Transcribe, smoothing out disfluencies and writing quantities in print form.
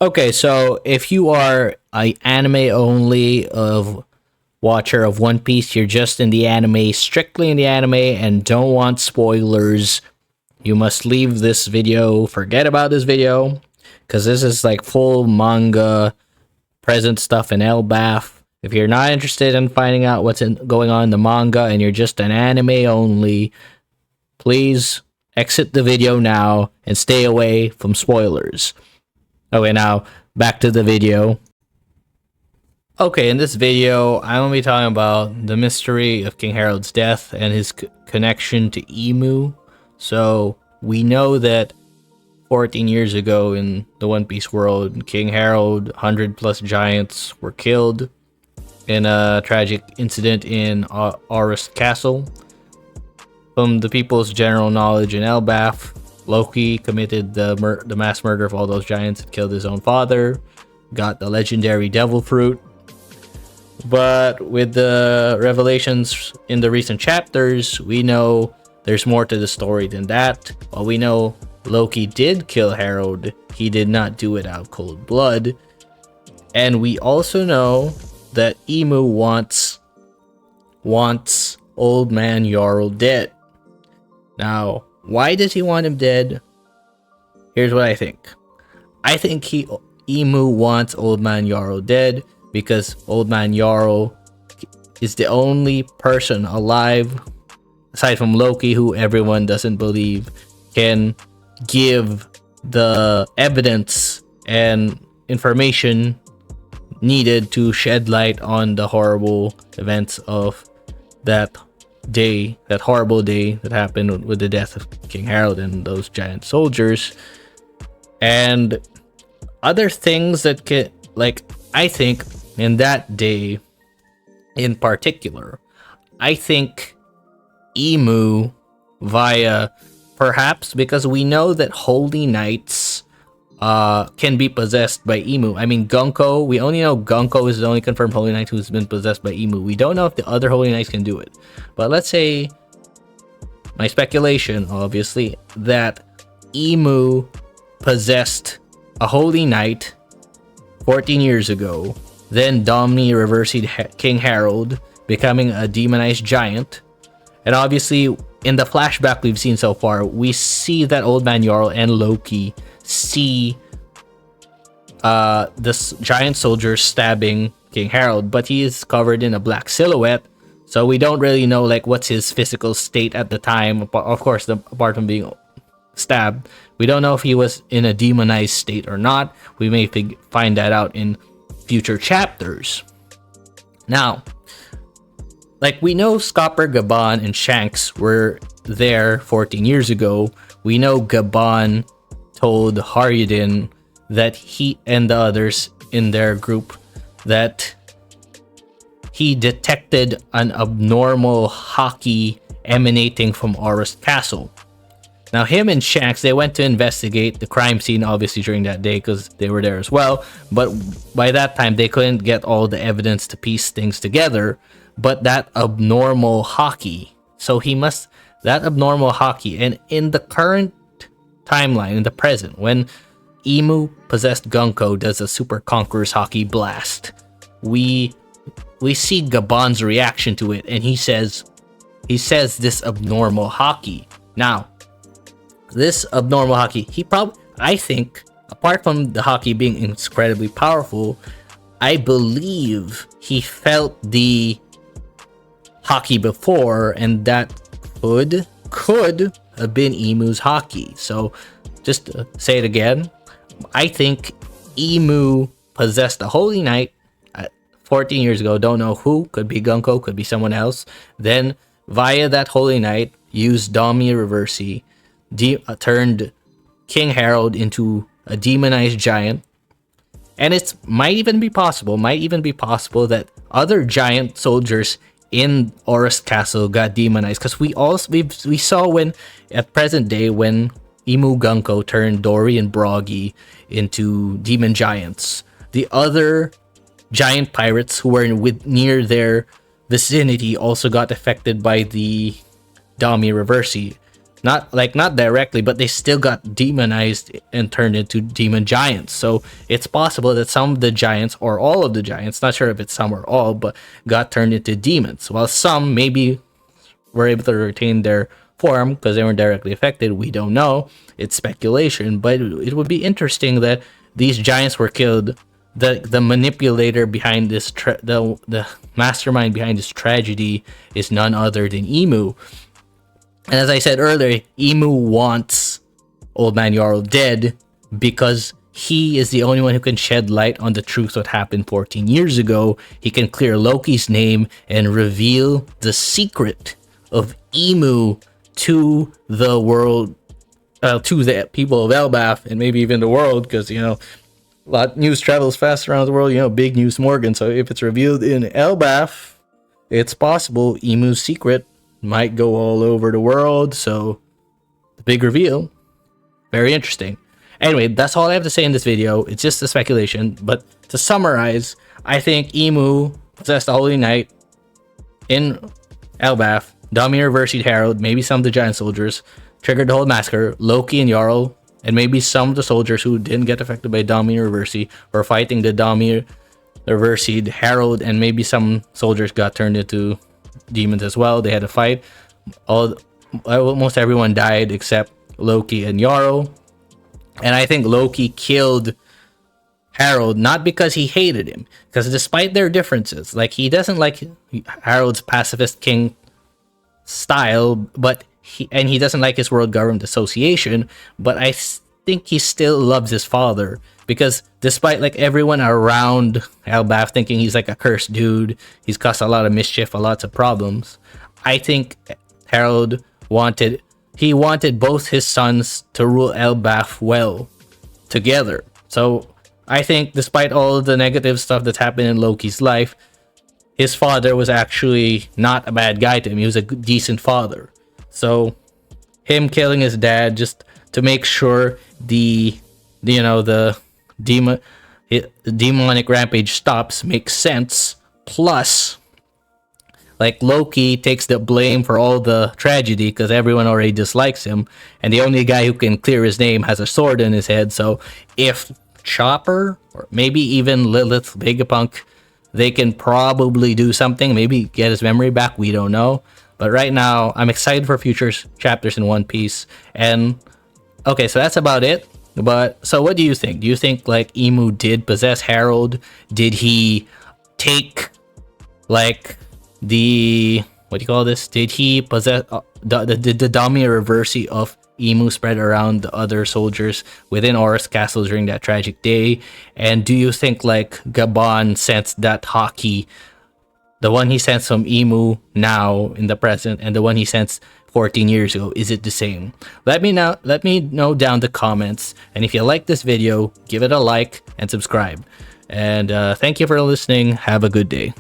Okay, so if you are a anime only of watcher of One Piece, you're just in the anime, strictly in the anime, and don't want spoilers, you must leave this video. Forget about this video, because this is like full manga present stuff in Elbaf. If you're not interested in finding out going on in the manga and you're just an anime only, please exit the video now and stay away from spoilers. Okay, now back to the video. Okay, in this video, I'm going to be talking about the mystery of King Harald's death and his connection to Imu. So, we know that 14 years ago in the One Piece world, King Harald, 100 plus giants were killed in a tragic incident in HARALD'S castle. From the people's general knowledge in Elbaf, Loki committed the mass murder of all those giants and killed his own father, got the legendary devil fruit. But with the revelations in the recent chapters, we know there's more to the story than that. While we know Loki did kill Harald, he did not do it out of cold blood. And we also know that Imu wants Old Man Jarl dead. Now, why does he want him dead? Here's what I think. I think Imu wants Old Man Jarl dead because Old Man Jarl is the only person alive, aside from Loki, who everyone doesn't believe, can give the evidence and information needed to shed light on the horrible events of that day, that horrible day that happened with the death of King Harald and those giant soldiers. And other things that can, like, I think in that day in particular, I think Imu, via perhaps because we know that holy knights can be possessed by Imu. I mean, Gunko, we only know Gunko is the only confirmed holy knight who's been possessed by Imu. We don't know if the other holy knights can do it. But let's say, my speculation, obviously, that Imu possessed a holy knight 14 years ago, then Domni reversed King Harald, becoming a demonized giant. And obviously, in the flashback we've seen so far, we see that Old Man Jarl and Loki see this giant soldier stabbing King Harald, but he is covered in a black silhouette, so we don't really know like what's his physical state at the time. Of course, apart from being stabbed, we don't know if he was in a demonized state or not. We may find that out in future chapters. Now, like, we know Scopper, Gabon, and Shanks were there 14 years ago. We know Gabon told Haryuddin that he and the others in their group that he detected an abnormal haki emanating from HARALD'S castle. Now, him and Shanks, they went to investigate the crime scene, obviously, during that day, because they were there as well. But by that time, they couldn't get all the evidence to piece things together. But that abnormal haki, that abnormal haki, and in the current timeline, in the present, when Imu possessed Gunko does a super conqueror's haki blast, we see Gabon's reaction to it, and he says this abnormal haki. Now, this abnormal haki, I think, apart from the haki being incredibly powerful, I believe he felt the haki before, and that could have been Imu's haki. So, just to say it again, I think Imu possessed a holy knight 14 years ago. Don't know who. Could be Gunko, could be someone else. Then, via that holy knight, used Dami Reversi, turned King Harald into a demonized giant. And it might even be possible that other giant soldiers in HARALD'S castle got demonized, because we saw when at present day when Imu Gunko turned Dory and Broggy into demon giants, the other giant pirates who were near their vicinity also got affected by the Dami Reversi. not directly, but they still got demonized and turned into demon giants. So it's possible that some of the giants, or all of the giants, not sure if it's some or all, but got turned into demons, while some maybe were able to retain their form because they weren't directly affected. We don't know, it's speculation, but it would be interesting that these giants were killed. The manipulator behind this the mastermind behind this tragedy is none other than Imu. And as I said earlier, Imu wants Old Man Jarl dead because he is the only one who can shed light on the truth what happened 14 years ago. He can clear Loki's name and reveal the secret of Imu to the world, to the people of Elbaf, and maybe even the world, because, you know, a lot news travels fast around the world, you know, big news Morgan. So if it's revealed in Elbaf, it's possible Imu's secret might go all over the world. So the big reveal, very interesting. Anyway, that's all I have to say in this video. It's just a speculation, but to summarize, I think Imu possessed the Holy Knight in Elbaf. Domir reversing Harald, maybe some of the giant soldiers, triggered the whole massacre. Loki and Jarl, and maybe some of the soldiers who didn't get affected by Domir Reversi were fighting the Domir Reversi Harald, and maybe some soldiers got turned into demons as well. They had a fight. Almost everyone died except Loki and Jarl. And I think Loki killed Harald not because he hated him, because despite their differences, like, he doesn't like Harold's pacifist king style, but he doesn't like his world government association, but I think he still loves his father, because despite like everyone around Elbaf thinking he's like a cursed dude, he's caused a lot of mischief, lots of problems, I think Harald wanted both his sons to rule Elbaf well together. So I think despite all the negative stuff that's happened in Loki's life, his father was actually not a bad guy to him. He was a decent father. So him killing his dad just to make sure the demonic rampage stops makes sense. Plus, like, Loki takes the blame for all the tragedy because everyone already dislikes him, and the only guy who can clear his name has a sword in his head. So if Chopper or maybe even Lilith Vegapunk, they can probably do something, maybe get his memory back, we don't know. But right now, I'm excited for future chapters in One Piece. And okay, so that's about it. But so what do you think? Do you think like Imu did possess Harald? Did he take like the, what do you call this? Did he possess the Domir Reversi of Imu spread around the other soldiers within Aurus Castle during that tragic day? And do you think like Gabon sensed that haki, the one he sensed from Imu now in the present and the one he sensed 14 years ago, is it the same? Let me know down in the comments, and if you like this video, give it a like and subscribe. And thank you for listening. Have a good day.